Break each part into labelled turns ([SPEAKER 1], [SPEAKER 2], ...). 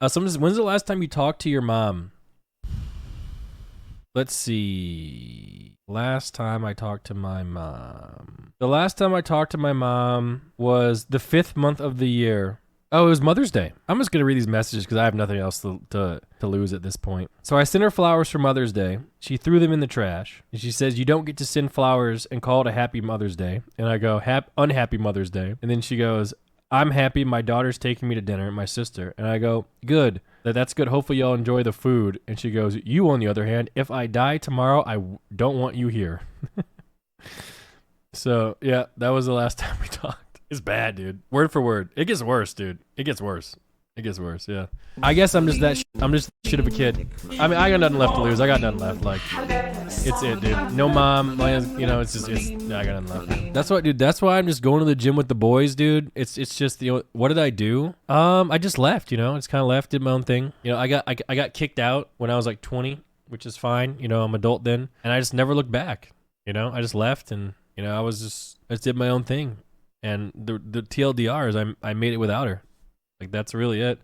[SPEAKER 1] When's the last time you talked to your mom? Let's see. Last time I talked to my mom. The last time I talked to my mom was the 5th month of the year. Oh, it was Mother's Day. I'm just going to read these messages because I have nothing else to lose at this point. So I sent her flowers for Mother's Day. She threw them in the trash. And she says, you don't get to send flowers and call it a happy Mother's Day. And I go, unhappy Mother's Day. And then she goes, I'm happy my daughter's taking me to dinner, my sister. And I go, good. That's good. Hopefully y'all enjoy the food. And she goes, you, on the other hand, if I die tomorrow, I don't want you here. So, yeah, that was the last time we talked. It's bad, dude. Word for word. It gets worse, dude. It gets worse. It gets worse, yeah. I guess I'm just that I'm just shit of a kid. I mean, I got nothing left to lose. I got nothing left. Like, it's it, dude. No mom, you know, it's I got nothing left. That's what, dude. That's why I'm just going to the gym with the boys, dude. It's just, you know, what did I do? I just left, you know. It's kind of left, did my own thing. You know, I got kicked out when I was like 20, which is fine. You know, I'm adult then, and I just never looked back. You know, I just left, and you know, I just did my own thing. And the TLDR is I made it without her. Like, that's really it.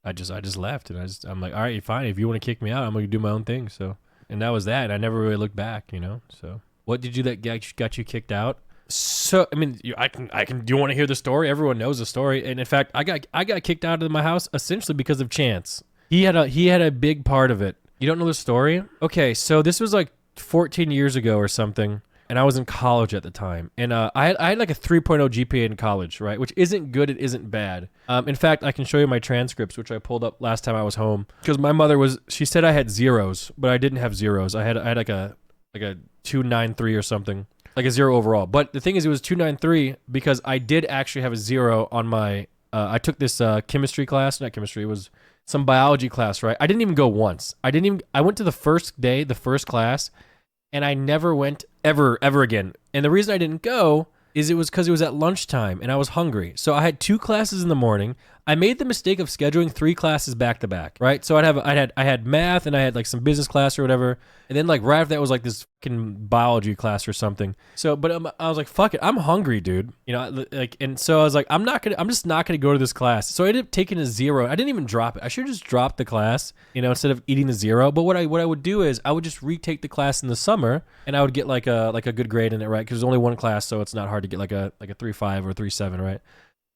[SPEAKER 1] I just left, and I'm like, all right, fine. If you want to kick me out, I'm gonna do my own thing. So, and that was that. And I never really looked back, you know. So, what did you that got you kicked out? So, I mean, I can. Do you want to hear the story? Everyone knows the story. And in fact, I got kicked out of my house essentially because of Chance. He had a big part of it. You don't know the story? Okay, so this was like 14 years ago or something. And I was in college at the time. And I had like a 3.0 GPA in college, right? Which isn't good, it isn't bad. In fact, I can show you my transcripts, which I pulled up last time I was home. Because my mother she said I had zeros, but I didn't have zeros. I had like a 293 or something. Like a 0 overall. But the thing is, it was 293 because I did actually have a 0 on my, I took this chemistry class, not chemistry, it was some biology class, right? I didn't even go once. I went to the first day, the first class, and I never went ever again. And the reason I didn't go is it was because it was at lunchtime and I was hungry. So I had 2 classes in the morning. I made the mistake of scheduling 3 classes back to back, right? So I had math and I had like some business class or whatever. And then like right after that was like this fucking biology class or something. So, but I was like, fuck it, I'm hungry, dude. You know, like, and so I was like, I'm just not gonna go to this class. So I ended up taking a 0. I didn't even drop it. I should have just dropped the class, you know, instead of eating the 0. But what I would do is I would just retake the class in the summer, and I would get like a good grade in it, right? Because there's only one class, so it's not hard to get like a 3.5 or 3.7, right?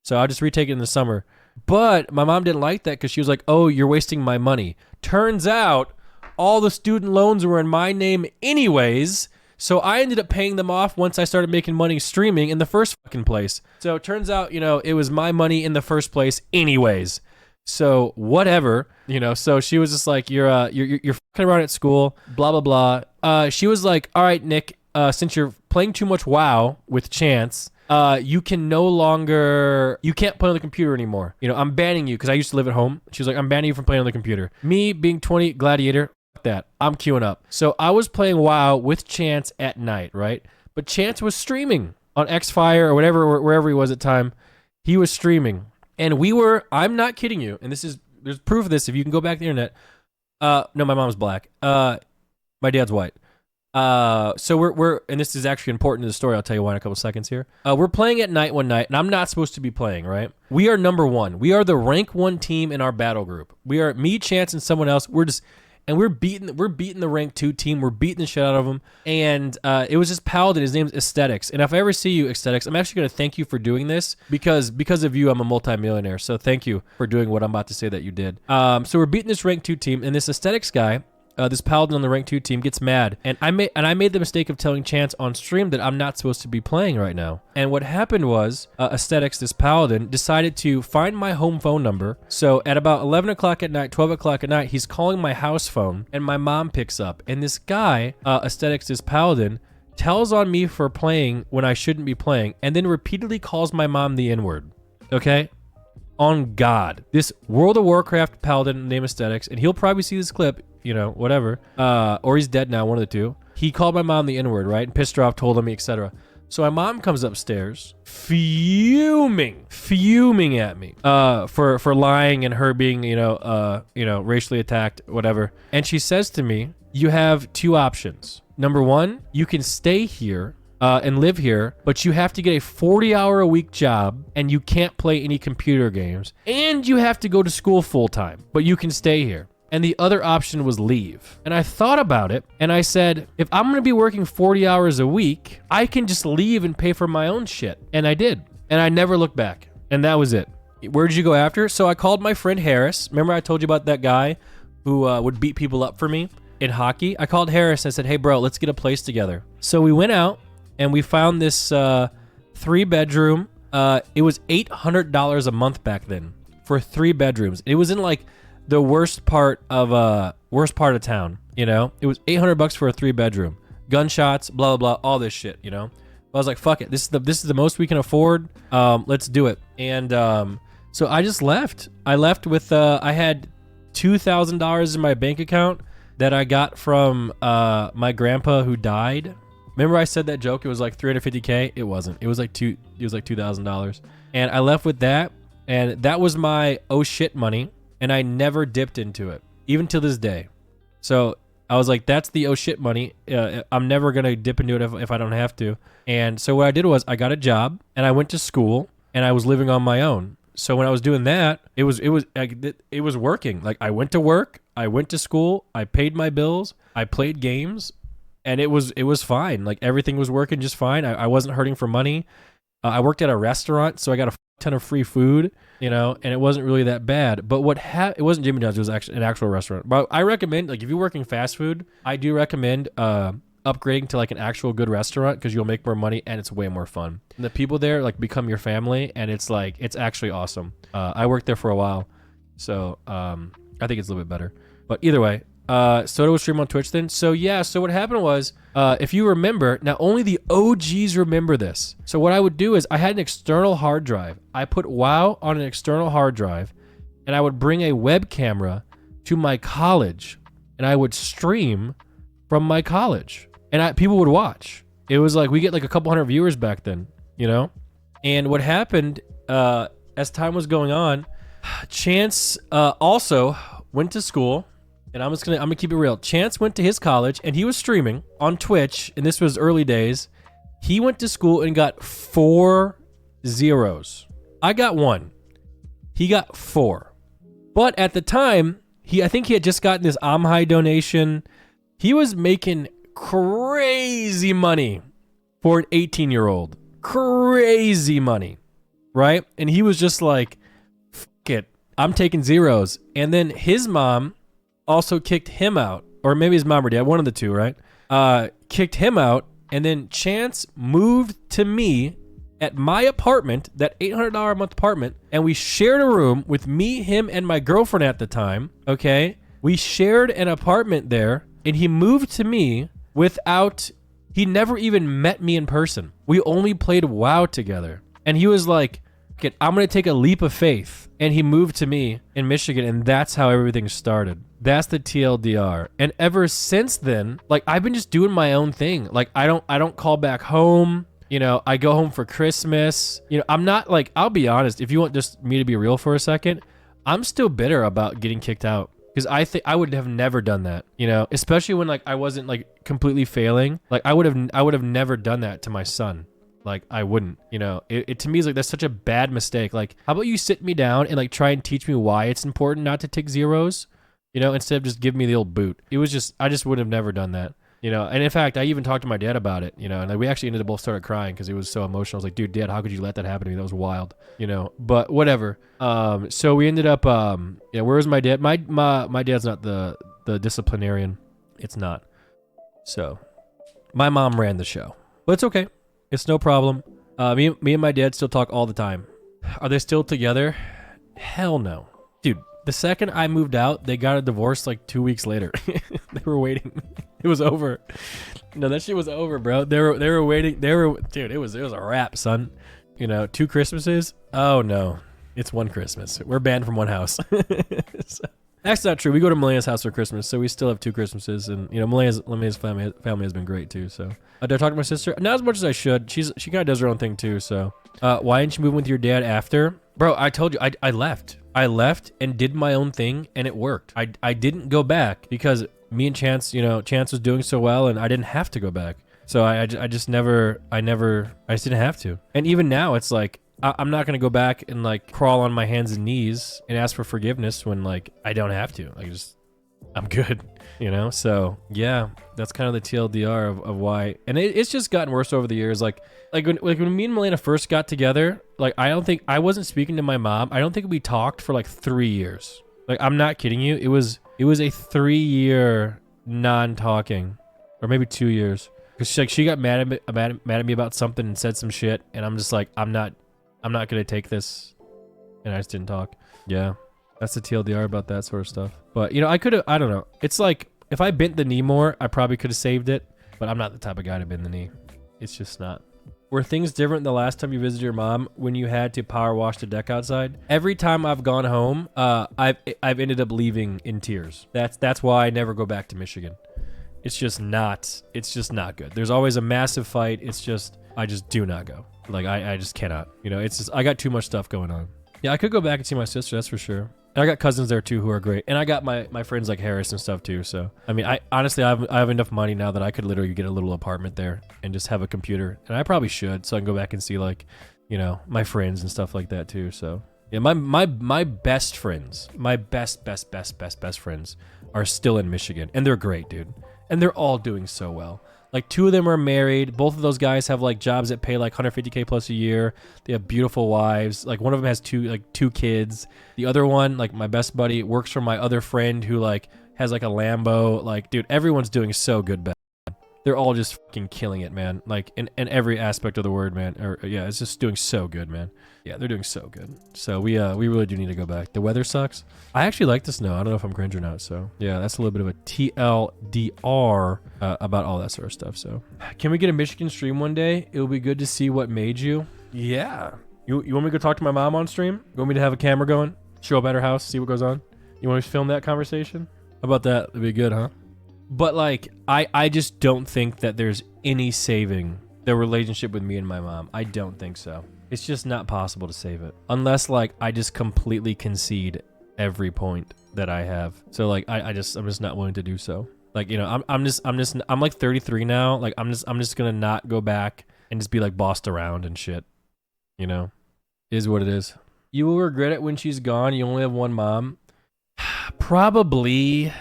[SPEAKER 1] So I'll just retake it in the summer. But my mom didn't like that because she was like, oh, you're wasting my money. Turns out all the student loans were in my name anyways, so I ended up paying them off once I started making money streaming in the first fucking place. So it turns out, you know, it was my money in the first place anyways. So whatever, you know. So she was just like, you're fucking around at school, blah blah blah. She was like, all right, Nick, since you're playing too much WoW with Chance, you can't play on the computer anymore. You know, I'm banning you because I used to live at home. She was like, I'm banning you from playing on the computer. Me being 20 Gladiator, fuck that. I'm queuing up. So I was playing WoW with Chance at night, right? But Chance was streaming on Xfire or whatever, wherever he was at the time. He was streaming. And I'm not kidding you. And there's proof of this if you can go back to the internet. No, my mom's black. My dad's white. So we're and this is actually important to the story. I'll tell you why in a couple seconds here. We're playing at night one night, and I'm not supposed to be playing, right? We are number 1. We are the rank 1 team in our battle group. We are me, Chance, and someone else. We're beating the rank 2 team. We're beating the shit out of them. And it was just Paladin. His name's Aesthetics. And if I ever see you, Aesthetics, I'm actually going to thank you for doing this because of you, I'm a multimillionaire. So thank you for doing what I'm about to say that you did. So we're beating this rank 2 team, and this Aesthetics guy, this Paladin on the rank 2 team, gets mad, and I made the mistake of telling Chance on stream that I'm not supposed to be playing right now. And what happened was, Aesthetics, this Paladin, decided to find my home phone number. So at about 11 o'clock at night, 12 o'clock at night, he's calling my house phone, and my mom picks up. And this guy, Aesthetics, this Paladin, tells on me for playing when I shouldn't be playing, and then repeatedly calls my mom the N-word. Okay? On God. This World of Warcraft Paladin named Aesthetics, and he'll probably see this clip, you know, whatever. Or he's dead now, one of the two. He called my mom the N-word, right? And pissed her off, told on me, etc. So my mom comes upstairs, fuming at me, for lying and her being, racially attacked, whatever. And she says to me, you have 2 options. Number 1, you can stay here and live here, but you have to get a 40-hour-a-week job, and you can't play any computer games, and you have to go to school full-time, but you can stay here. And the other option was leave. And I thought about it, and I said, if I'm gonna be working 40 hours a week, I can just leave and pay for my own shit. And I did. And I never looked back. And that was it. Where did you go after? So I called my friend Harris. Remember I told you about that guy who would beat people up for me in hockey? I called Harris and I said, hey bro, let's get a place together. So we went out and we found this 3-bedroom. It was $800 a month back then for 3 bedrooms. It was in like the worst part of town, you know? It was $800 for a 3-bedroom. Gunshots, blah, blah, blah, all this shit, you know? I was like, fuck it. This is the most we can afford. Let's do it. And so I just left. I left with, I had $2,000 in my bank account that I got from my grandpa who died. Remember I said that joke? It was like $350K. It wasn't. It was like $2,000. And I left with that. And that was my oh shit money. And I never dipped into it, even to this day. So I was like, that's the oh shit money. I'm never going to dip into it if I don't have to. And so what I did was I got a job and I went to school and I was living on my own. So when I was doing that, it was working. Like I went to work, I went to school, I paid my bills, I played games, and it was fine. Like everything was working just fine. I wasn't hurting for money. I worked at a restaurant, so I got a ton of free food, you know, and it wasn't really that bad. But it wasn't Jimmy John's, it was actually an actual restaurant. But I recommend, like if you're working fast food, I do recommend upgrading to like an actual good restaurant because you'll make more money and it's way more fun. And the people there like become your family and it's actually awesome. I worked there for a while, so I think it's a little bit better. But either way, Soda was streaming on Twitch then. So yeah, so what happened was, if you remember, now only the OGs remember this. So what I would do is I had an external hard drive. I put WoW on an external hard drive and I would bring a web camera to my college and I would stream from my college and people would watch. It was like, we get like a couple hundred viewers back then, you know? And what happened, as time was going on, Chance, also went to school. And I'm gonna keep it real. Chance went to his college and he was streaming on Twitch, and this was early days. He went to school and got 4 zeros. I got 1. He got 4. But at the time, I think he had just gotten his Amhai donation. He was making crazy money for an 18-year-old. Crazy money, right? And he was just like, fuck it, I'm taking zeros. And then his mom also kicked him out, or maybe his mom or dad, one of the two, right? Kicked him out, and then Chance moved to me at my apartment, that $800 a month apartment, and we shared a room with me, him, and my girlfriend at the time, okay? We shared an apartment there, and he moved to me he never even met me in person. We only played WoW together. And he was like, okay, I'm gonna take a leap of faith. And he moved to me in Michigan, and that's how everything started. That's the TLDR. And ever since then, like I've been just doing my own thing. Like I don't call back home. You know, I go home for Christmas. You know, I'm not like, I'll be honest, if you want just me to be real for a second, I'm still bitter about getting kicked out. Because I think I would have never done that, you know, especially when like I wasn't like completely failing. Like I would have never done that to my son. Like I wouldn't, you know, it to me is like, that's such a bad mistake. Like, how about you sit me down and like try and teach me why it's important not to take zeros, you know, instead of just give me the old boot. It was just, I just would have never done that, you know. And in fact, I even talked to my dad about it, you know, and like, we actually ended up both started crying because it was so emotional. I was like, dude, Dad, how could you let that happen to me? That was wild, you know, but whatever. So we ended up, yeah, where was my dad? My dad's not the disciplinarian. It's not. So my mom ran the show, but it's okay. It's no problem. Me and my dad still talk all the time. Are they still together? Hell no. Dude, the second I moved out, they got a divorce like 2 weeks later. They were waiting. It was over. No, that shit was over, bro. They were waiting. Dude, it was a wrap, son. You know, 2 Christmases? Oh no. It's 1 Christmas. We're banned from 1 house. So, that's not true. We go to Malena's house for Christmas, so we still have 2 Christmases, and you know, Malena's family has been great too. So, did I talk to my sister? Not as much as I should. She kind of does her own thing too. So, why didn't you move with your dad after? Bro, I told you, I left. I left and did my own thing, and it worked. I didn't go back because me and Chance, you know, Chance was doing so well, and I didn't have to go back. So I just I just didn't have to. And even now, it's like, I'm not going to go back and like crawl on my hands and knees and ask for forgiveness when like I don't have to. I'm good, you know? So yeah, that's kind of the TLDR of why. And it's just gotten worse over the years. Like when me and Malena first got together, like I wasn't speaking to my mom. I don't think we talked for like 3 years. Like, I'm not kidding you. It was a 3-year non-talking, or maybe 2 years. Cause she got mad at me about something and said some shit, and I'm just like, I'm not gonna take this, and I just didn't talk. Yeah, that's the TLDR about that sort of stuff. But you know, I don't know. It's like if I bent the knee more, I probably could have saved it. But I'm not the type of guy to bend the knee. It's just not. Were things different the last time you visited your mom when you had to power wash the deck outside? Every time I've gone home, I've ended up leaving in tears. That's why I never go back to Michigan. It's just not good. There's always a massive fight. I just do not go. Like I just cannot. You know, it's just I got too much stuff going on. Yeah, I could go back and see my sister, that's for sure. And I got cousins there too who are great. And I got my friends like Harris and stuff too. So I mean, I honestly I have enough money now that I could literally get a little apartment there and just have a computer. And I probably should, so I can go back and see like, you know, my friends and stuff like that too. So yeah, my best friends, my best friends are still in Michigan, and they're great, dude. And they're all doing so well. Like 2 of them are married. Both of those guys have like jobs that pay like 150K plus a year. They have beautiful wives. Like one of them has two kids. The other one, like my best buddy, works for my other friend who like has like a Lambo. Like, dude, everyone's doing so good, man. They're all just fucking killing it, man. Like in every aspect of the word, man. Or yeah, it's just doing so good, man. Yeah, they're doing so good. So we really do need to go back. The weather sucks. I actually like the snow. I don't know if I'm cringe or not. So yeah, that's a little bit of a TLDR about all that sort of stuff. So can we get a Michigan stream one day? It will be good to see what made you. Yeah. You want me to go talk to my mom on stream? You want me to have a camera going? Show up at her house, see what goes on? You want me to film that conversation? How about that? That'd be good, huh? But like, I just don't think that there's any saving the relationship with me and my mom. I don't think so. It's just not possible to save it. Unless like I just completely concede every point that I have. So like I'm just not willing to do so. Like, you know, I'm like 33 now. Like I'm just gonna not go back and just be like bossed around and shit. You know? It is what it is. You will regret it when she's gone. You only have one mom. Probably.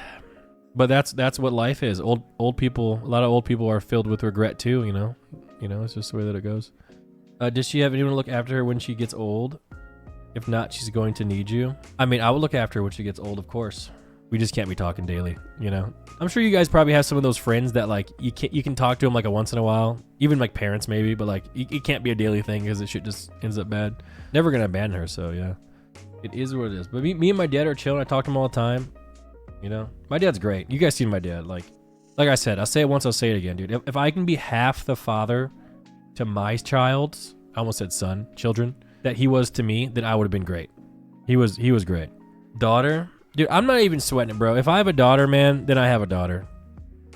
[SPEAKER 1] But that's what life is. Old people, a lot of old people are filled with regret too, you know? You know, it's just the way that it goes. Does she have anyone to look after her when she gets old? If not, she's going to need you. I mean, I will look after her when she gets old, of course. We just can't be talking daily, you know? I'm sure you guys probably have some of those friends that like, you can talk to them like a once in a while. Even like parents maybe, but like, it can't be a daily thing because it shit just ends up bad. Never gonna abandon her, so yeah. It is what it is. But me and my dad are chilling. I talk to him all the time. You know? My dad's great. You guys seen my dad. Like I said, I'll say it once, I'll say it again, dude. If I can be half the father to my child's, I almost said children, that he was to me, then I would have been great. He was great. Daughter? Dude, I'm not even sweating it, bro. If I have a daughter, man, then I have a daughter.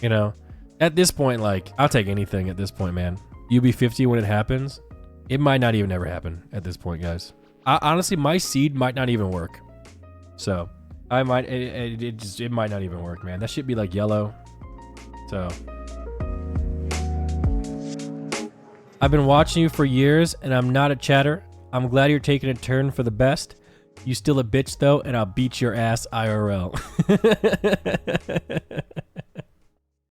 [SPEAKER 1] You know? At this point, like, I'll take anything at this point, man. You be 50 when it happens. It might not even ever happen at this point, guys. Honestly, my seed might not even work. So, it might not even work, man. That should be like yellow. So, I've been watching you for years, and I'm not a chatter. I'm glad you're taking a turn for the best. You still a bitch, though, and I'll beat your ass IRL.